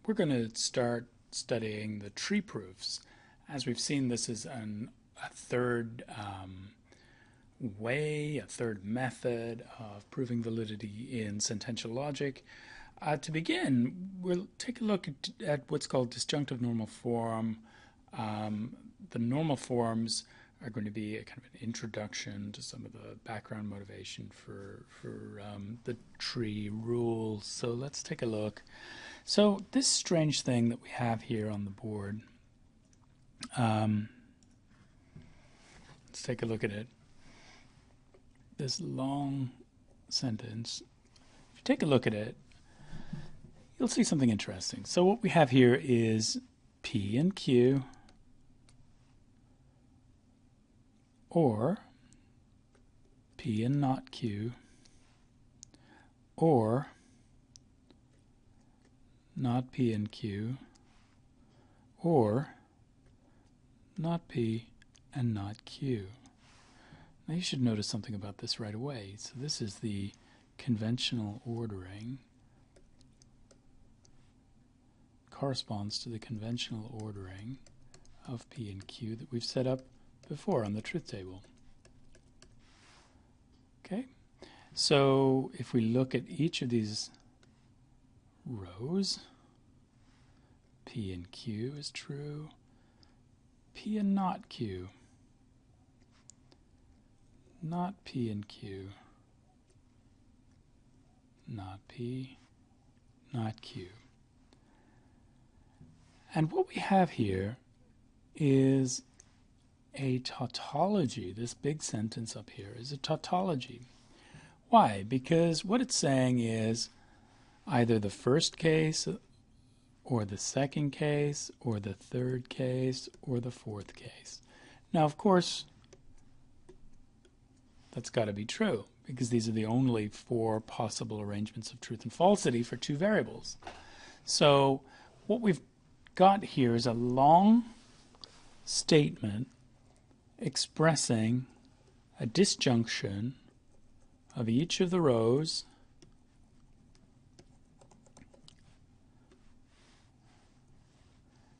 we're going to start studying the tree proofs. As we've seen, this is a third way, a third method of proving validity in sentential logic. To begin, we'll take a look at what's called disjunctive normal form. The normal forms are going to be a kind of an introduction to some of the background motivation for the tree rules. So let's take a look. So this strange thing that we have here on the board, let's take a look at it. This long sentence, if you take a look at it, you'll see something interesting. So what we have here is P and Q, or P and not Q, or not P and Q, or not P and not Q. Now you should notice something about this right away. So this is the conventional ordering, corresponds to the conventional ordering of P and Q that we've set up before on the truth table. Okay, so if we look at each of these rows, P and Q is true, P and not Q, not P and Q, not P, not Q. And what we have here is a tautology. This big sentence up here is a tautology. Why? Because what it's saying is either the first case or the second case or the third case or the fourth case. Now, of course, that's got to be true because these are the only four possible arrangements of truth and falsity for two variables. So what we've got here is a long statement expressing a disjunction of each of the rows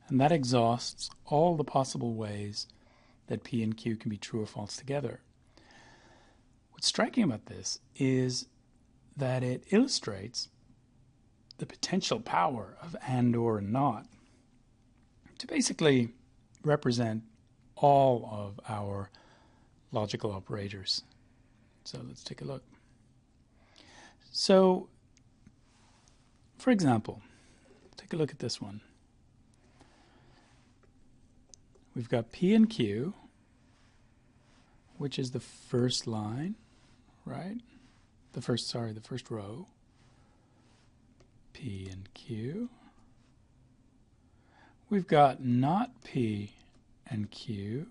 and that exhausts all the possible ways that P and Q can be true or false together. What's striking about this is that it illustrates the potential power of and, or, and not to basically represent all of our logical operators. So let's take a look. So, for example, take a look at this one. We've got P and Q, which is the first line, right? The first row. P and Q. We've got not P and Q,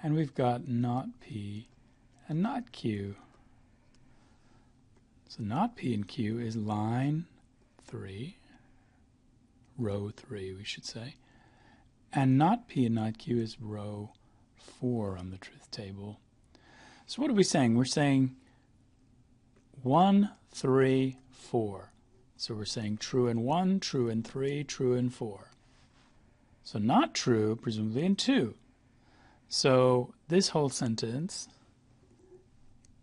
and we've got not P and not Q. So not P and Q is line 3, row 3 we should say, and not P and not Q is row 4 on the truth table. So what are we saying? We're saying 1, 3, 4. So we're saying true in 1, true in 3, true in 4. So not true, presumably, in 2. So this whole sentence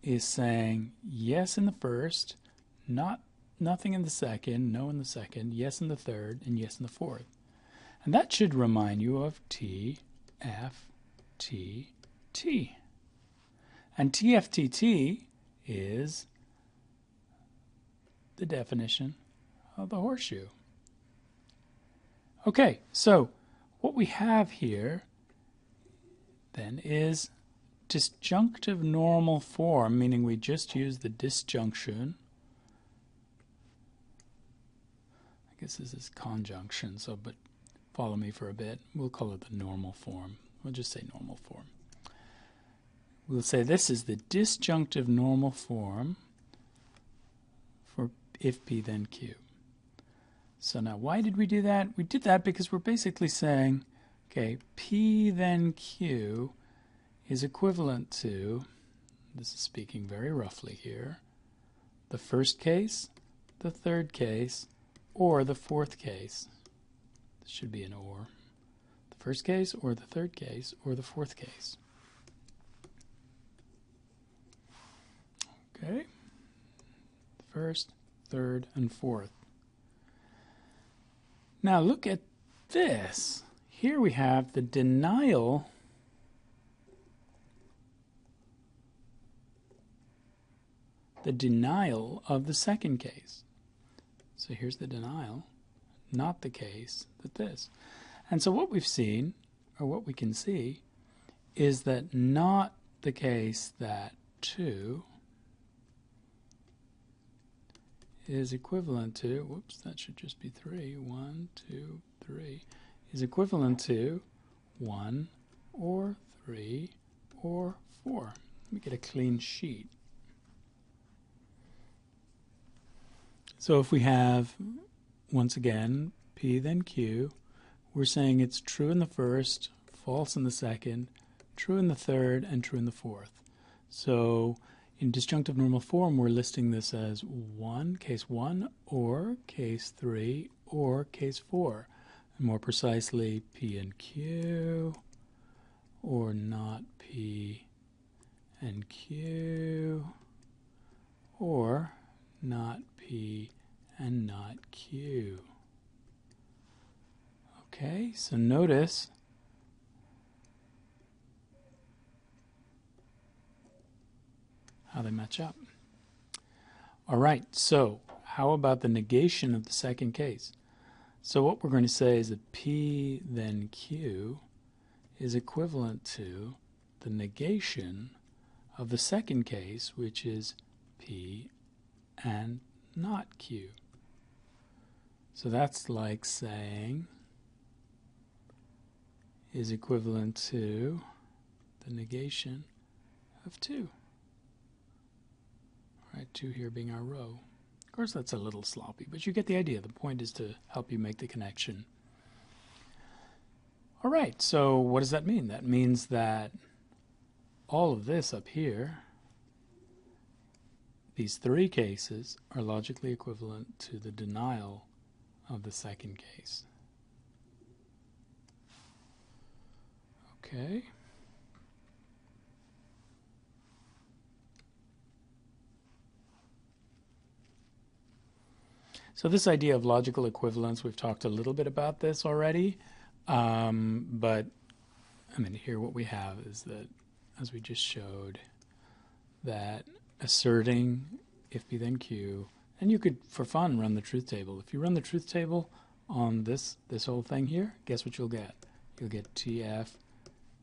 is saying yes in the first, nothing in the second, no in the second, yes in the third, and yes in the fourth. And that should remind you of T, F, T, T. And TFTT is the definition of the horseshoe. Okay, so what we have here then is disjunctive normal form, meaning we just use the disjunction. I guess this is conjunction, so but follow me for a bit. We'll call it the normal form. We'll just say normal form. We'll say this is the disjunctive normal form for if P then Q. So now why did we do that? We did that because we're basically saying, okay, P then Q is equivalent to, this is speaking very roughly here, the first case, the third case, or the fourth case. This should be an or. The first case or the third case or the fourth case. Okay. First, third, and fourth. Now look at this. Here we have the denial of the second case. So here's the denial, not the case that this. And so what we've seen, or what we can see, is that not the case that 2 is equivalent to, whoops, that should just be 3, 1, 2, 3, is equivalent to 1 or 3 or 4. Let me get a clean sheet. So if we have, once again, P then Q, we're saying it's true in the first, false in the second, true in the third, and true in the fourth. So in disjunctive normal form, we're listing this as case 1, or case 3, or case 4. And more precisely, P and Q, or not P and Q, or not P and not Q. Okay, so notice how they match up. All right, so how about the negation of the second case? So what we're going to say is that P then Q is equivalent to the negation of the second case, which is P and not Q. So that's like saying is equivalent to the negation of 2. All right, 2 here being our row. Of course, that's a little sloppy, but you get the idea. The point is to help you make the connection. All right, so what does that mean? That means that all of this up here, these 3 cases, are logically equivalent to the denial of the second case. Okay. So this idea of logical equivalence, we've talked a little bit about this already, but I mean, here what we have is that, as we just showed, that asserting if P then Q, and you could, for fun, run the truth table. If you run the truth table on this whole thing here, guess what you'll get? You'll get TF,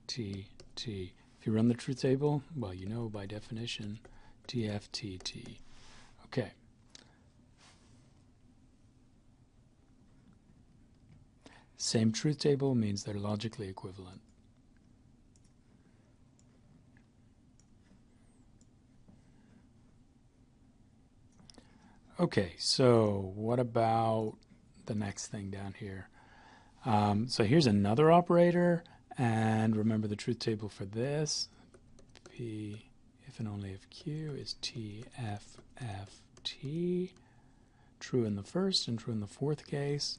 T, T. If you run the truth table, well, you know by definition, TF, T, T. Okay. Same truth table means they're logically equivalent. Okay, so what about the next thing down here? So here's another operator, and remember the truth table for this. P, if and only if Q, is T, F, F, T. True in the first and true in the fourth case,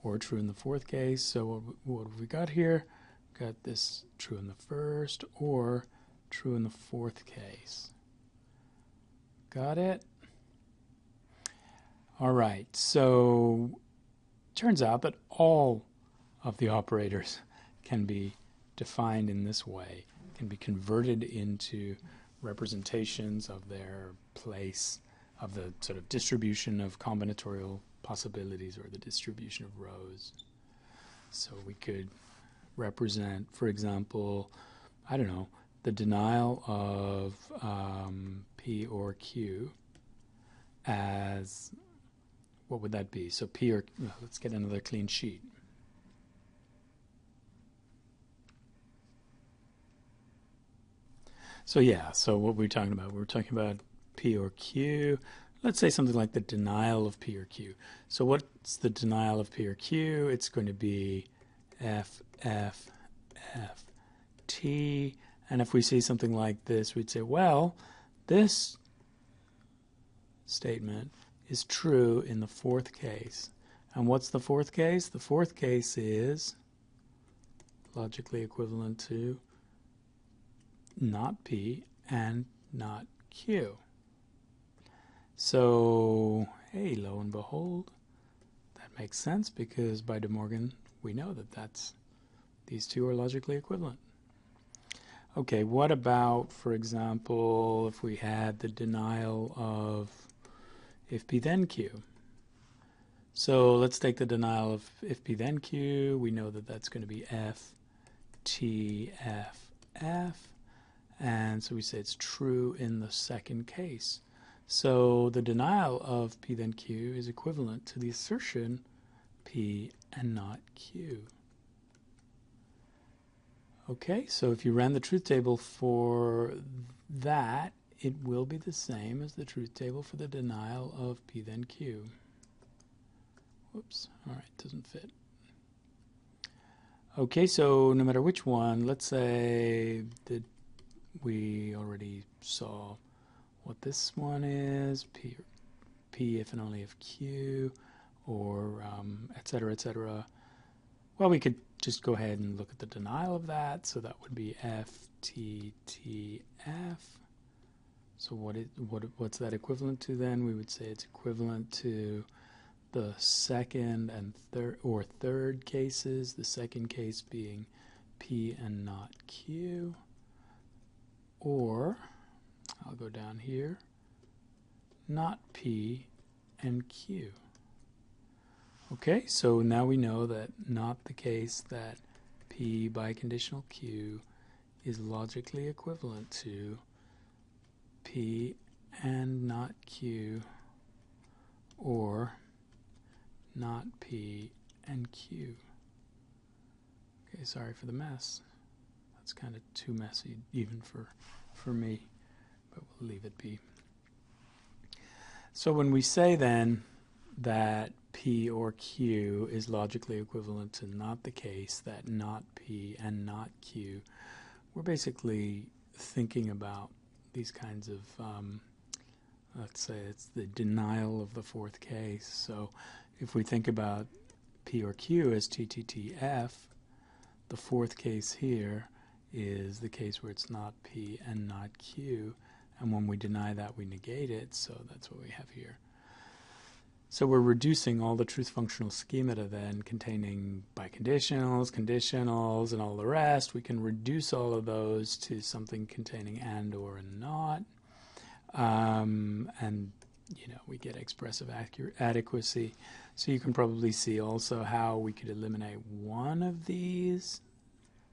or true in the fourth case. So what have we got here? We've got this true in the first or true in the fourth case. Got it? All right, so it turns out that all of the operators can be defined in this way, can be converted into representations of their place, of the sort of distribution of combinatorial possibilities or the distribution of rows. So we could represent, for example, I don't know, the denial of P or Q as, what would that be? So P or, let's get another clean sheet. So yeah, so what we're talking about, we're talking about P or Q. Let's say something like the denial of P or Q. So what's the denial of P or Q? It's going to be F, F, F, T. And if we see something like this, we'd say, well, this statement is true in the fourth case, And what's the fourth case? The fourth case is logically equivalent to not P and not Q. So, hey, lo and behold, that makes sense because by De Morgan we know that these two are logically equivalent. Okay, what about, for example, if we had the denial of if P then Q? So let's take the denial of if P then Q. We know that that's going to be F, T, F, F. And so we say it's true in the second case. So the denial of P then Q is equivalent to the assertion P and not Q. Okay, so if you ran the truth table for that, it will be the same as the truth table for the denial of P then Q. Whoops, all right, doesn't fit. Okay, so no matter which one, let's say that we already saw what this one is, P if and only if Q, or et cetera, et cetera. Well, we could just go ahead and look at the denial of that. So that would be F, T, T, F. So what's that equivalent to then? We would say it's equivalent to the second and third cases, the second case being P and not Q. Or, I'll go down here, not P and Q. Okay, so now we know that not the case that P biconditional Q is logically equivalent to P and not Q, or not P and Q. Okay, sorry for the mess. That's kind of too messy even for me, but we'll leave it be. So when we say then that P or Q is logically equivalent to not the case that not P and not Q, we're basically thinking about these kinds of, let's say it's the denial of the fourth case. So if we think about P or Q as TTTF, the fourth case here is the case where it's not P and not Q. And when we deny that, we negate it. So that's what we have here. So we're reducing all the truth functional schemata then containing biconditionals, conditionals, and all the rest. We can reduce all of those to something containing and, or, and not. And, you know, we get expressive adequacy. So you can probably see also how we could eliminate one of these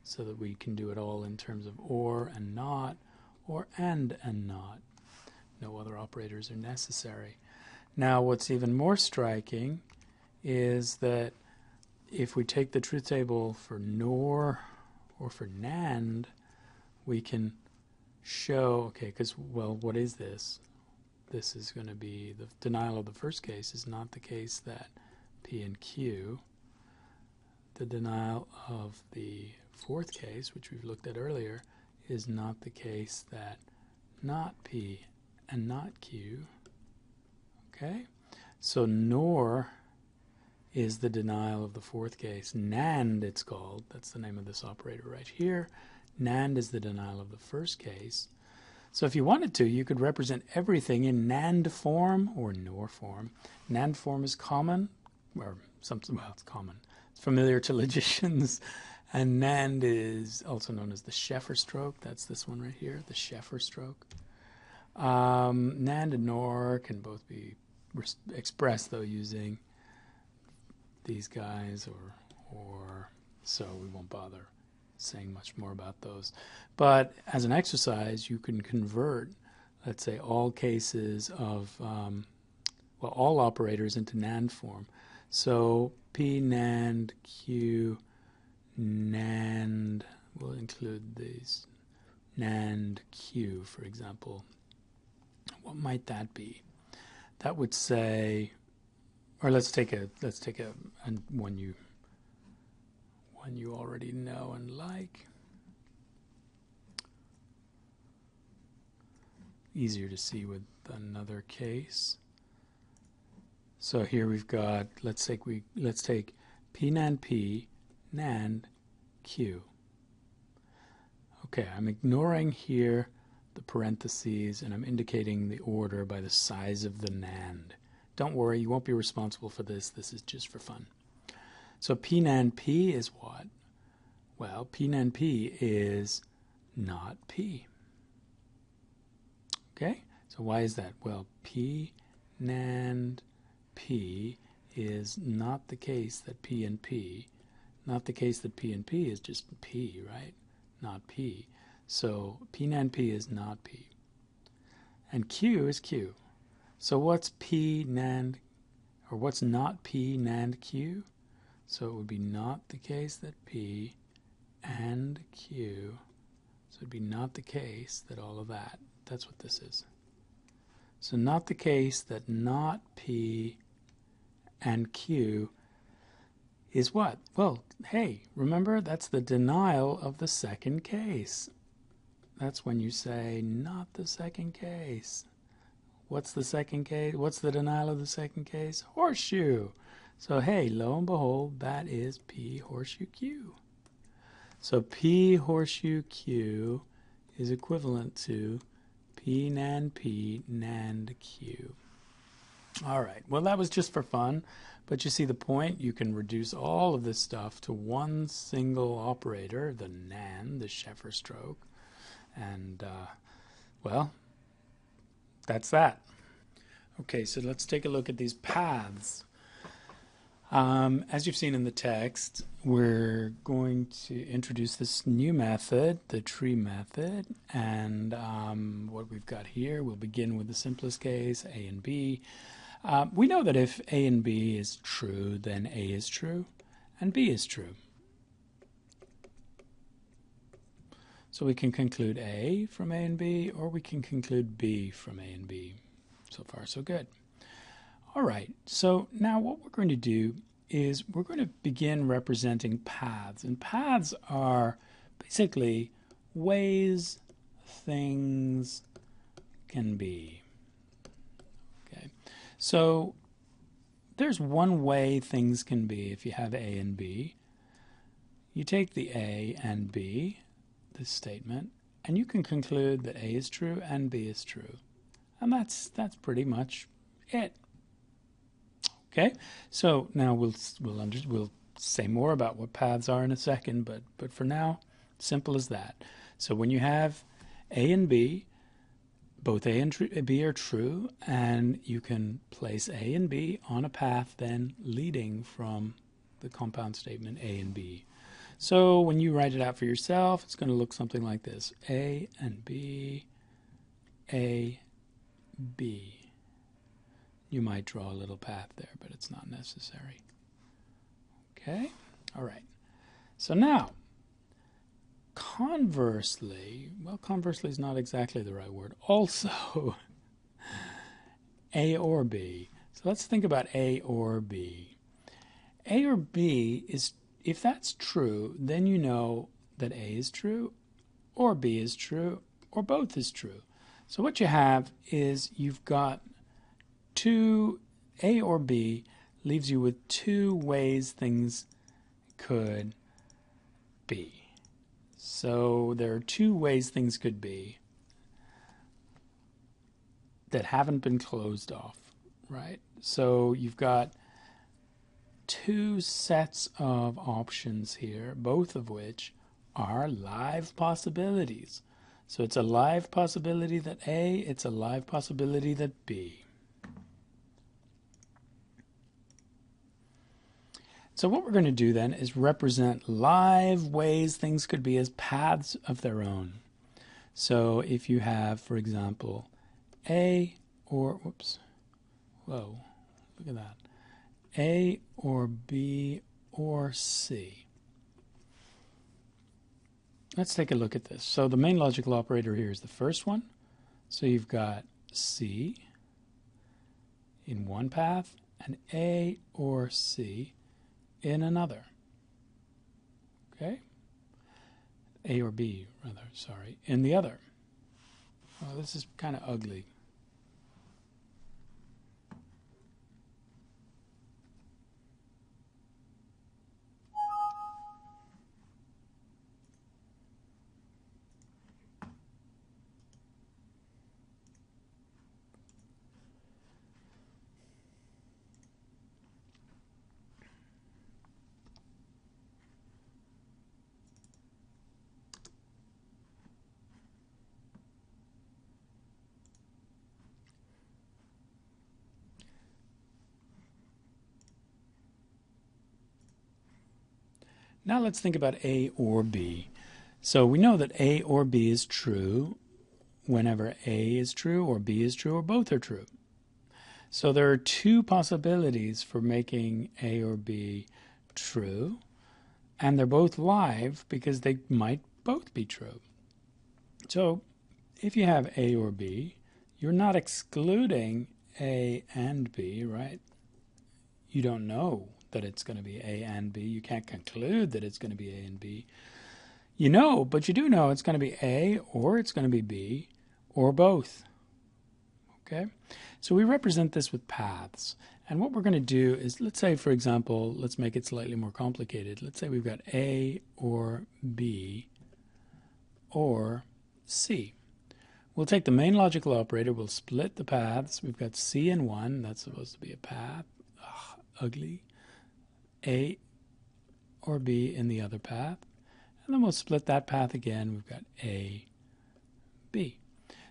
so that we can do it all in terms of or and not, or and not. No other operators are necessary. Now, what's even more striking is that if we take the truth table for NOR or for NAND, we can show, okay, because, well, what is this? This is going to be the denial of the first case is not the case that P and Q. The denial of the fourth case, which we've looked at earlier, is not the case that not P and not Q. Okay, so NOR is the denial of the fourth case. NAND, it's called. That's the name of this operator right here. NAND is the denial of the first case. So if you wanted to, you could represent everything in NAND form or NOR form. NAND form is common, or something, well, it's common. It's familiar to logicians. And NAND is also known as the Sheffer stroke. That's this one right here, the Sheffer stroke. NAND and NOR can both be expressed, though, using these guys, or so we won't bother saying much more about those. But as an exercise, you can convert, let's say, all cases of, well, all operators into NAND form. So P NAND, Q NAND, we'll include these, NAND Q, for example. What might that be? That would say, or let's take a one you already know and like. Easier to see with another case. So here we've got, let's take P Nand P, Nand Q. Okay, I'm ignoring here the parentheses and I'm indicating the order by the size of the Nand. Don't worry, you won't be responsible for this. This is just for fun. So P Nand P is what? Well, P Nand P is not P. Okay, so why is that? Well, P Nand P is not the case that P and P, not the case that P and P is just P, right? Not P. So P Nand P is not P. And Q is Q. So what's P Nand, or what's not P Nand Q? So it would be not the case that P and Q, so it would be not the case that all of that. That's what this is. So not the case that not P and Q is what? Well, hey, remember, that's the denial of the second case. That's when you say not the second case. What's the second case? What's the denial of the second case? Horseshoe. So hey, lo and behold, that is P horseshoe Q. So P horseshoe Q is equivalent to P Nand P Nand Q. All right, well, that was just for fun, but you see the point. You can reduce all of this stuff to one single operator, the Nand, the Sheffer stroke, and, well, that's that. Okay, so let's take a look at these paths. As you've seen in the text, we're going to introduce this new method, the tree method, and what we've got here, we'll begin with the simplest case, A and B. We know that if A and B is true, then A is true, and B is true. So we can conclude A from A and B, or we can conclude B from A and B. So far, so good. All right, so now what we're going to do is we're going to begin representing paths. And paths are basically ways things can be. Okay, so there's one way things can be if you have A and B. You take the A and B, this statement, and you can conclude that A is true and B is true. And that's pretty much it. Okay, so now we'll say more about what paths are in a second, but for now, simple as that. So when you have A and B, both A and B are true, and you can place A and B on a path then leading from the compound statement A and B. So when you write it out for yourself, it's going to look something like this: A and B, A, B. You might draw a little path there, but it's not necessary. Okay? All right. So now, conversely, well, conversely is not exactly the right word. Also, A or B. So let's think about A or B. A or B is, if that's true, then you know that A is true, or B is true, or both is true. So what you have is you've got two, A or B leaves you with two ways things could be. So there are two ways things could be that haven't been closed off, right? So you've got two sets of options here, both of which are live possibilities. So it's a live possibility that A, it's a live possibility that B. So what we're going to do then is represent live ways things could be as paths of their own. So if you have, for example, A or, whoops, whoa, look at that, A or B or C. Let's take a look at this. So the main logical operator here is the first one. So you've got C in one path and A or C in another. Okay? A or B, rather, sorry, in the other. Well, this is kind of ugly. Now let's think about A or B. So we know that A or B is true whenever A is true or B is true or both are true. So there are two possibilities for making A or B true, and they're both live because they might both be true. So if you have A or B, you're not excluding A and B, right? You don't know that it's going to be A and B. You can't conclude that it's going to be A and B. You know, but you do know it's going to be A or it's going to be B or both. Okay? So we represent this with paths. And what we're going to do is, let's say, for example, let's make it slightly more complicated. Let's say we've got A or B or C. We'll take the main logical operator, we'll split the paths. We've got C in one, that's supposed to be a path. Ugh, ugly. A or B in the other path. And then we'll split that path again. We've got A, B.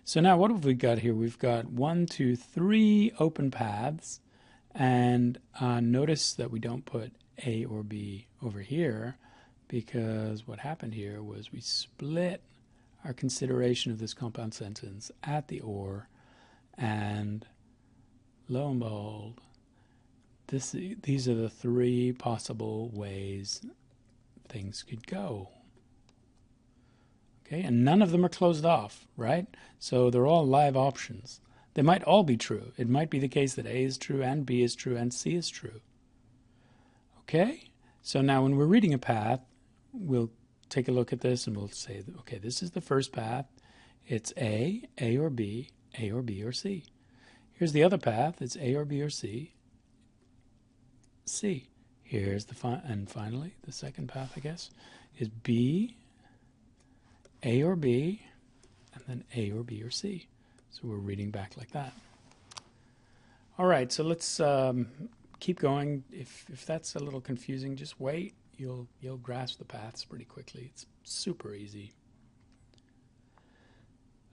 So now what have we got here? We've got 1, 2, 3 open paths. And notice that we don't put A or B over here, because what happened here was we split our consideration of this compound sentence at the or, and lo and behold, these are the three possible ways things could go. Okay, and none of them are closed off, right? So they're all live options. They might all be true. It might be the case that A is true and B is true and C is true. Okay? So now when we're reading a path, we'll take a look at this and we'll say, okay, this is the first path. It's A or B, A or B or C. Here's the other path. It's A or B or C, C. Here's and finally, the second path, I guess, is B, A or B, and then A or B or C. So we're reading back like that. All right, so let's keep going. If that's a little confusing, just wait. You'll grasp the paths pretty quickly. It's super easy.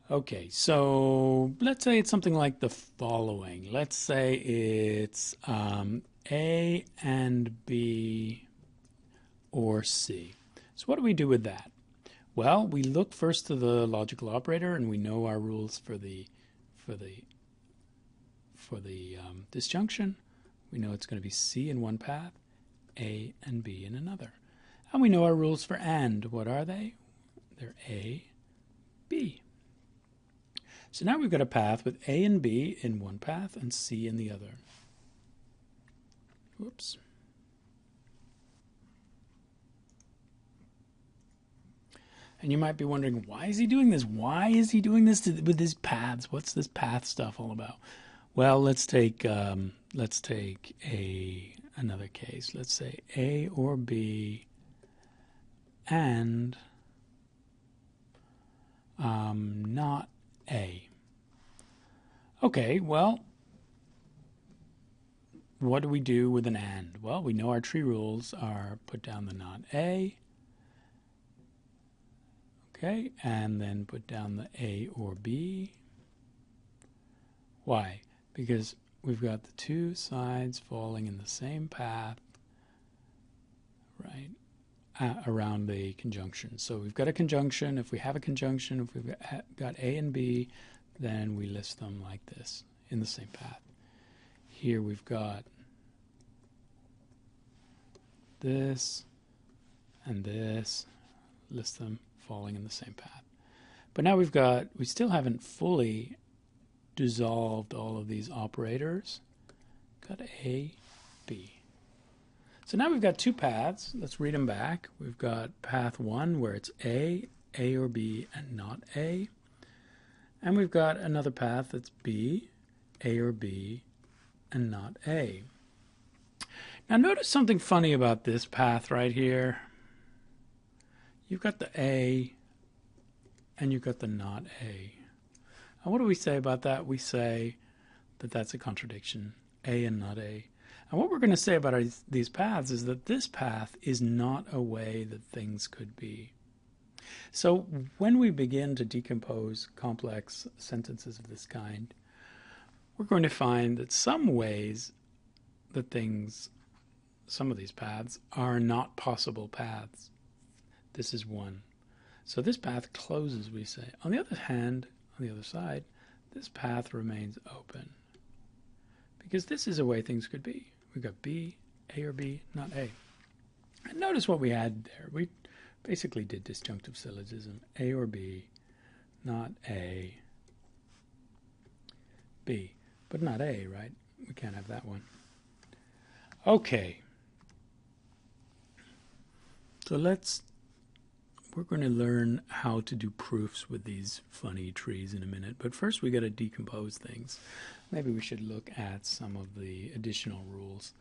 Okay, so let's say it's something like the following. Let's say it's A and B or C. So what do we do with that? Well, we look first to the logical operator, and we know our rules for the disjunction. We know it's going to be C in one path, A and B in another. And we know our rules for AND. What are they? They're A, B. So now we've got a path with A and B in one path and C in the other. Whoops. And you might be wondering, why is he doing this? Why is he doing this with his paths? What's this path stuff all about? Well, let's take another case. Let's say A or B and not A. Okay, well, what do we do with an AND? Well, we know our tree rules are put down the not A. Okay, and then put down the A or B. Why? Because we've got the two sides falling in the same path, right, around the conjunction. So we've got a conjunction. If we have a conjunction, if we've got A and B, then we list them like this in the same path. Here we've got this and this, list them falling in the same path. But now we still haven't fully dissolved all of these operators. Got A, B. So now we've got two paths. Let's read them back. We've got path 1 where it's A or B, and not A. And we've got another path that's B, A or B, and not A. Now notice something funny about this path right here. You've got the A and you've got the not A. And what do we say about that? We say that that's a contradiction, A and not A. And what we're going to say about these paths is that this path is not a way that things could be. So when we begin to decompose complex sentences of this kind, we're going to find that some ways that things some of these paths are not possible paths. This is one. So this path closes, we say. On the other hand, on the other side, this path remains open. Because this is a way things could be. We've got B, A or B, not A. And notice what we had there. We basically did disjunctive syllogism. A or B, not A, B. But not A, right? We can't have that one. Okay. So we're going to learn how to do proofs with these funny trees in a minute. But first we got to decompose things. Maybe we should look at some of the additional rules.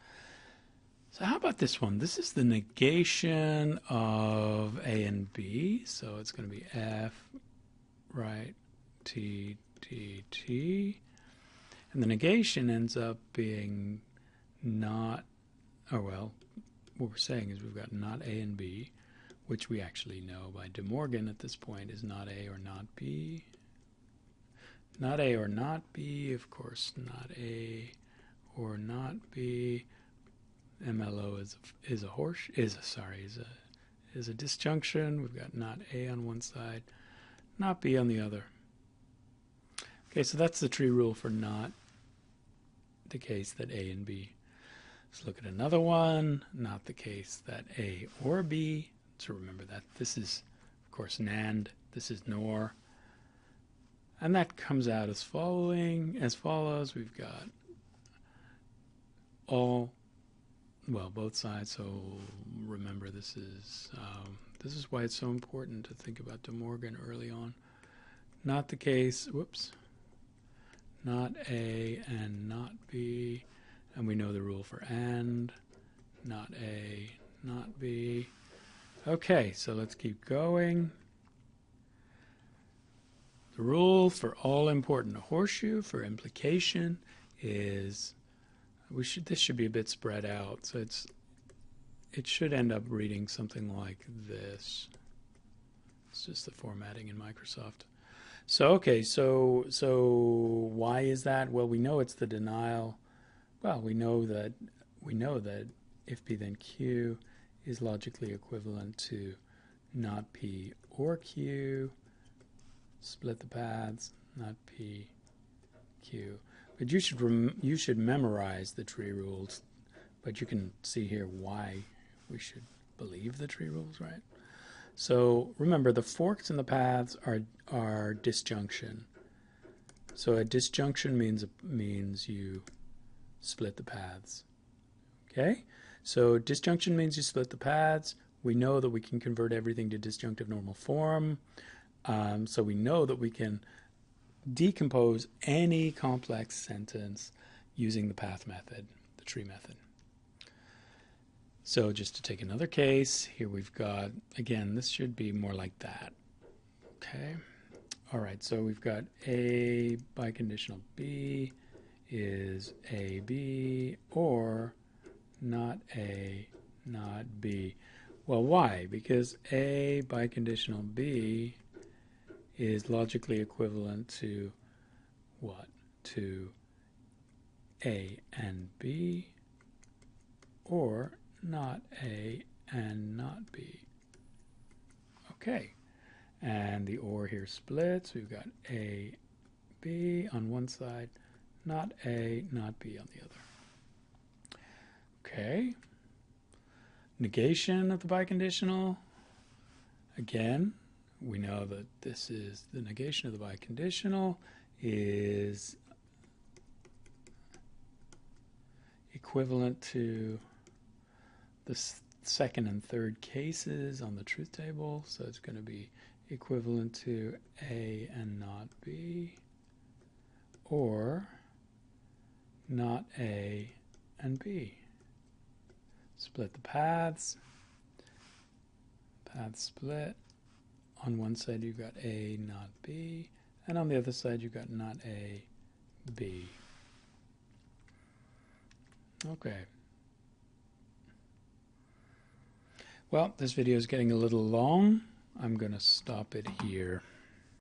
So how about this one? This is the negation of A and B. So it's going to be F, right, T, T, T. And the negation ends up being not, oh well, what we're saying is we've got not A and B, which we actually know by De Morgan at this point is not A or not B. Not A or not B, of course, not A or not B. MLO is a disjunction. We've got not A on one side, not B on the other. Okay, so that's the tree rule for not the case that A and B. Let's look at another one. Not the case that A or B. So remember that this is, of course, Nand. This is nor. And that comes out as follows. We've got both sides. So remember, this is why it's so important to think about De Morgan early on. Not the case. Not A and not B. And we know the rule for and. Not A, not B. Okay, so let's keep going. The rule for all important horseshoe for implication is this should be a bit spread out. So it should end up reading something like this. It's just the formatting in Microsoft. So okay, so why is that? Well, we know it's the denial. Well, we know that if P then Q is logically equivalent to not P or Q. Split the paths, not P, Q. But you should memorize the tree rules. But you can see here why we should believe the tree rules, right? So remember, the forks in the paths are disjunction. So a disjunction means you split the paths. Okay? So disjunction means you split the paths. We know that we can convert everything to disjunctive normal form. So we know that we can decompose any complex sentence using the path method, the tree method. So just to take another case, here we've got, again, this should be more like that. Okay. All right, so we've got A biconditional B is AB or not A, not B. Well, why? Because A biconditional B is logically equivalent to what? To A and B, or not A and not B. Okay, and the or here splits. We've got A, B on one side, not A, not B on the other. Okay, negation of the biconditional. Again, we know that this is the negation of the biconditional is equivalent to the second and third cases on the truth table. So it's going to be equivalent to A and not B, or not A and B. Split the paths. Paths split. On one side you've got A, not B, and on the other side you've got not A, B. Okay. Well, this video is getting a little long. I'm going to stop it here.